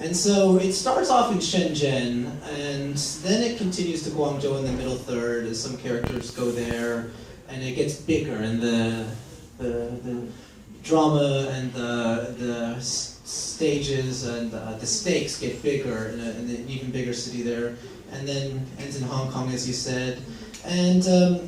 And so it starts off in Shenzhen, and then it continues to Guangzhou in the middle third, as some characters go there, and it gets bigger, and the drama and the stages and the stakes get bigger in an even bigger city there, and then ends in Hong Kong, as you said. And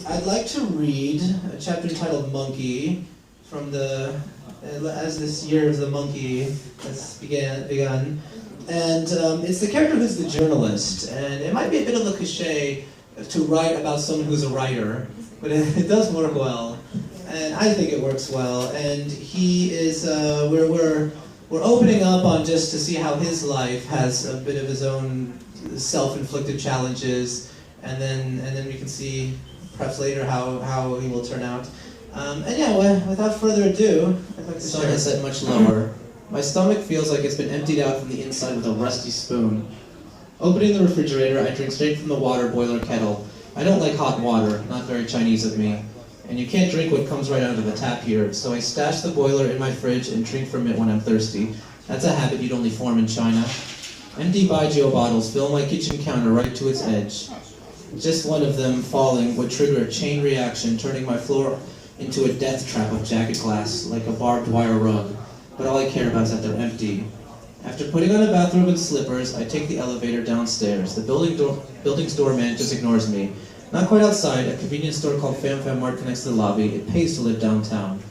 I'd like to read a chapter entitled Monkey from the, as this year of the monkey has begun. And it's the character who's the journalist, and it might be a bit of a cliche to write about someone who's a writer, but it does work well, and I think it works well. And he is, we're opening up on just to see how his life has a bit of his own self-inflicted challenges, and then we can see perhaps later how he will turn out. And yeah, without further ado, I'd like to sun is set much lower. My stomach feels like it's been emptied out from the inside with a rusty spoon. Opening the refrigerator, I drink straight from the water boiler kettle. I don't like hot water, not very Chinese of me. And you can't drink what comes right out of the tap here, so I stash the boiler in my fridge and drink from it when I'm thirsty. That's a habit you'd only form in China. Empty Baijiu bottles fill my kitchen counter right to its edge. Just one of them falling would trigger a chain reaction, turning my floor into a death trap of jagged glass, like a barbed wire rug. But all I care about is that they're empty. After putting on a bathrobe and slippers, I take the elevator downstairs. The building's doorman just ignores me. Not quite outside, a convenience store called Fam Fam Mart connects to the lobby. It pays to live downtown.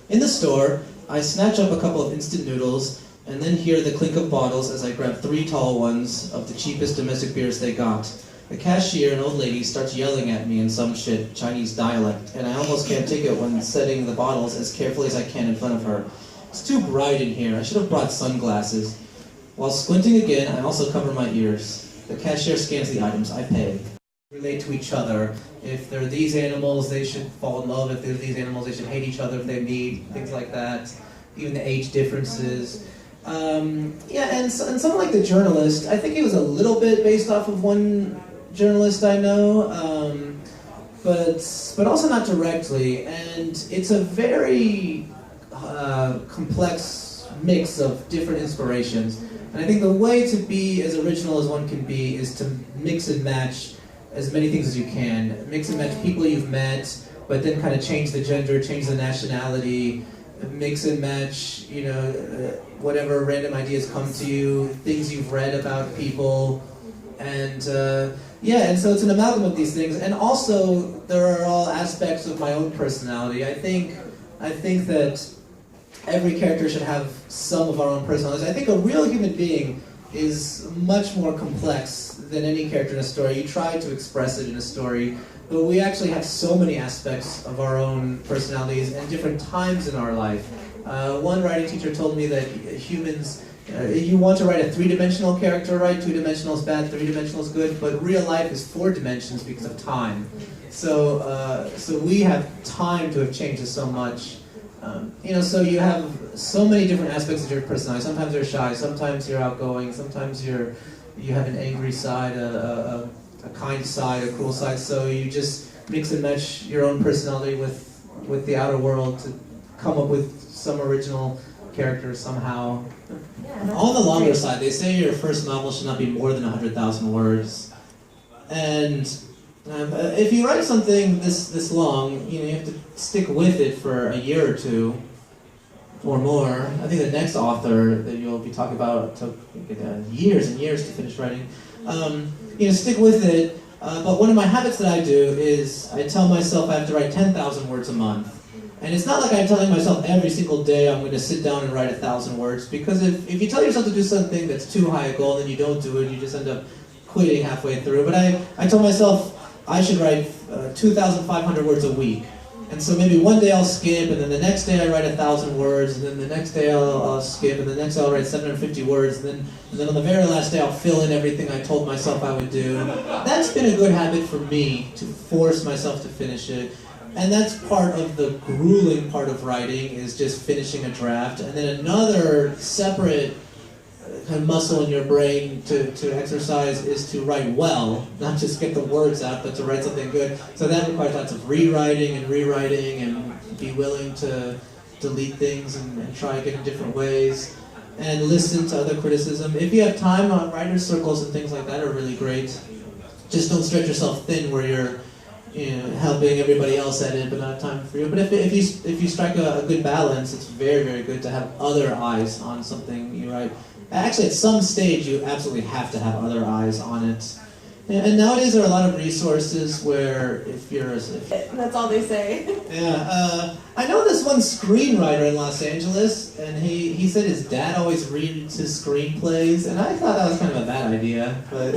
In the store, I snatch up a couple of instant noodles, and then hear the clink of bottles as I grab 3 tall ones of the cheapest domestic beers they got. The cashier, an old lady, starts yelling at me in some shit Chinese dialect, and I almost can't take it when setting the bottles as carefully as I can in front of her. It's too bright in here. I should have brought sunglasses. While squinting again, I also cover my ears. The cashier scans the items. I pay. Relate to each other. If they're these animals, they should fall in love. If they're these animals, they should hate each other if they meet. Things like that. Even the age differences. Yeah, and someone like the journalist, I think he was a little bit based off of one journalist I know, but also not directly. And it's a very complex mix of different inspirations. And I think the way to be as original as one can be is to mix and match as many things as you can. Mix and match people you've met, but then kind of change the gender, change the nationality, mix and match, whatever random ideas come to you, things you've read about people, and and so it's an amalgam of these things. And also, there are all aspects of my own personality. I think that every character should have some of our own personalities. I think a real human being is much more complex than any character in a story. You try to express it in a story, but we actually have so many aspects of our own personalities and different times in our life. One writing teacher told me that humans, you want to write a 3-dimensional character, right? 2-dimensional is bad, 3-dimensional is good, but real life is 4 dimensions because of time. So we have time to have changed so much. So you have so many different aspects of your personality. Sometimes you're shy, sometimes you're outgoing, sometimes you have an angry side, a kind side, a cruel side. So you just mix and match your own personality with the outer world to come up with some original character somehow. Yeah, on the longer side, they say your first novel should not be more than 100,000 words. And if you write something this long, you have to stick with it for a year or two or more. I think the next author that you'll be talking about took years and years to finish writing. Stick with it. But one of my habits that I do is I tell myself I have to write 10,000 words a month. And it's not like I'm telling myself every single day I'm going to sit down and write 1,000 words, because if you tell yourself to do something that's too high a goal, then you don't do it, you just end up quitting halfway through. But I told myself I should write 2,500 words a week. And so maybe one day I'll skip, and then the next day I write 1,000 words, and then the next day I'll skip, and the next day I'll write 750 words, and then on the very last day I'll fill in everything I told myself I would do. That's been a good habit for me, to force myself to finish it. And that's part of the grueling part of writing, is just finishing a draft. And then another separate kind of muscle in your brain to exercise is to write well, not just get the words out, but to write something good. So that requires lots of rewriting and be willing to delete things and try again in different ways. and listen to other criticism. If you have time, writer circles and things like that are really great. Just don't stretch yourself thin where you're helping everybody else edit but not time for you. But if you strike a good balance, it's very, very good to have other eyes on something you write. Actually, at some stage, you absolutely have to have other eyes on it. And nowadays, there are a lot of resources where if you're... That's all they say. Yeah, I know this one screenwriter in Los Angeles, and he said his dad always reads his screenplays, and I thought that was kind of a bad idea, but...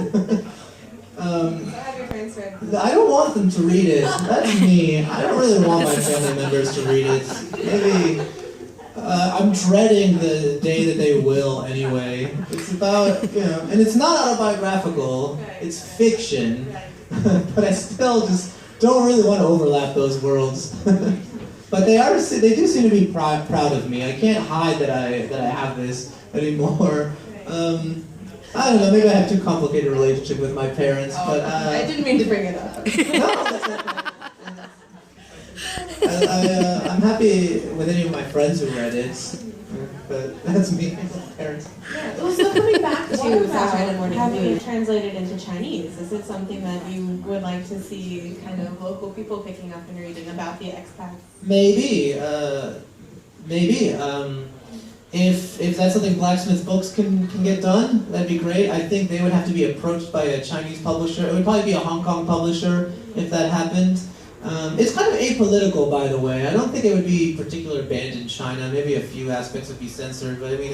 Have your friends read. I don't want them to read it. That's me. I don't really want my family members to read it. Maybe... I'm dreading the day that they will anyway. It's about, and it's not autobiographical, it's fiction, but I still just don't really want to overlap those worlds. But they do seem to be proud of me. I can't hide that I have this anymore. I don't know, maybe I have too complicated a relationship with my parents, but... I didn't mean to bring it up. I'm happy with any of my friends who read it, but that's me. Parents. Yeah. So coming back to having it translated into Chinese, is it something that you would like to see kind of local people picking up and reading about the expats? Maybe. If that's something Blacksmith Books can get done, that'd be great. I think they would have to be approached by a Chinese publisher. It would probably be a Hong Kong publisher if that happened. It's kind of apolitical, by the way. I don't think it would be particularly banned in China. Maybe a few aspects would be censored, but I mean,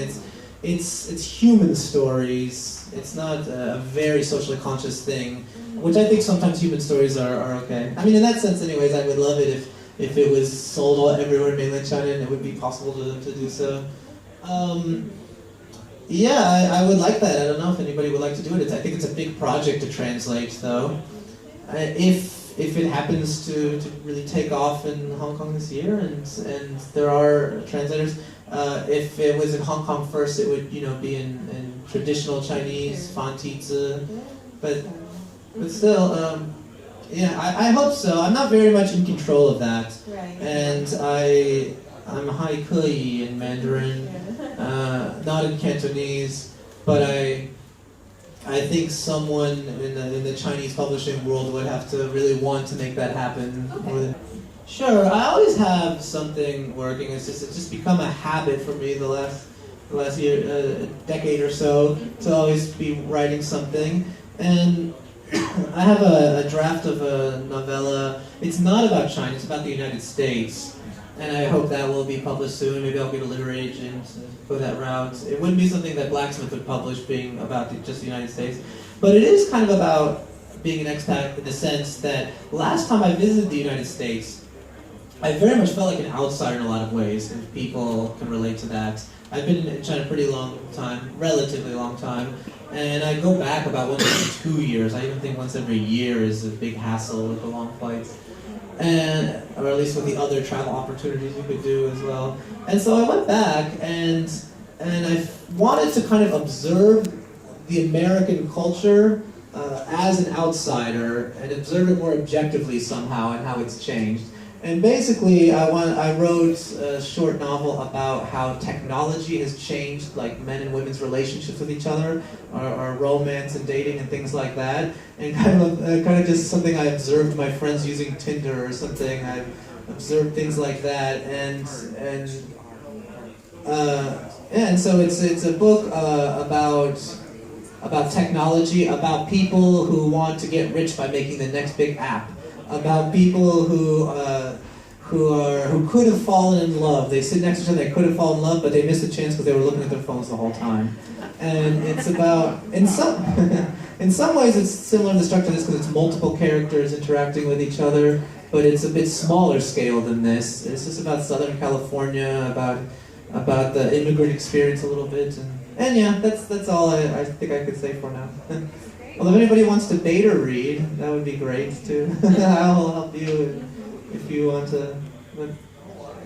it's human stories. It's not a very socially conscious thing, which I think sometimes human stories are okay. I mean, in that sense, anyways, I would love it if it was sold all everywhere in mainland China and it would be possible to do so. Yeah, I would like that. I don't know if anybody would like to do it. I think it's a big project to translate, though. If it happens to really take off in Hong Kong this year, and there are translators, if it was in Hong Kong first, it would be in traditional Chinese, Fan Tizi, but still, yeah, I hope so. I'm not very much in control of that, right. And I'm hai ke yi in Mandarin, not in Cantonese, but I think someone in the Chinese publishing world would have to really want to make that happen. Okay. Sure, I always have something working. It's just become a habit for me the last year, decade or so, to always be writing something. And I have a draft of a novella. It's not about China. It's about the United States. And I hope that will be published soon. Maybe I'll get a literary agent to go that route. It wouldn't be something that Blacksmith would publish, being about just the United States. But it is kind of about being an expat in the sense that last time I visited the United States, I very much felt like an outsider in a lot of ways, and people can relate to that. I've been in China a pretty long time, relatively long time, and I go back about once every 2 years. I even think once every year is a big hassle with the long flights. Or at least with the other travel opportunities you could do as well. And so I went back and I wanted to kind of observe the American culture as an outsider and observe it more objectively somehow and how it's changed. And basically, I wrote a short novel about how technology has changed, like men and women's relationships with each other, or romance and dating and things like that. And kind of just something I observed my friends using Tinder or something. I observed things like that, and so it's a book about technology, about people who want to get rich by making the next big app. About people who could have fallen in love. They sit next to each other, they could have fallen in love, but they missed a chance because they were looking at their phones the whole time. And it's about, in some ways it's similar in the structure of this because it's multiple characters interacting with each other, but it's a bit smaller scale than this. It's just about Southern California, about the immigrant experience a little bit, and yeah, that's all I think I could say for now. Well, if anybody wants to beta read, that would be great too. I'll help you if you want to.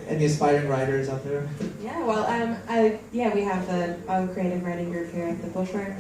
Any aspiring writers out there? Yeah, well, we have the creative writing group here at the Bookworm.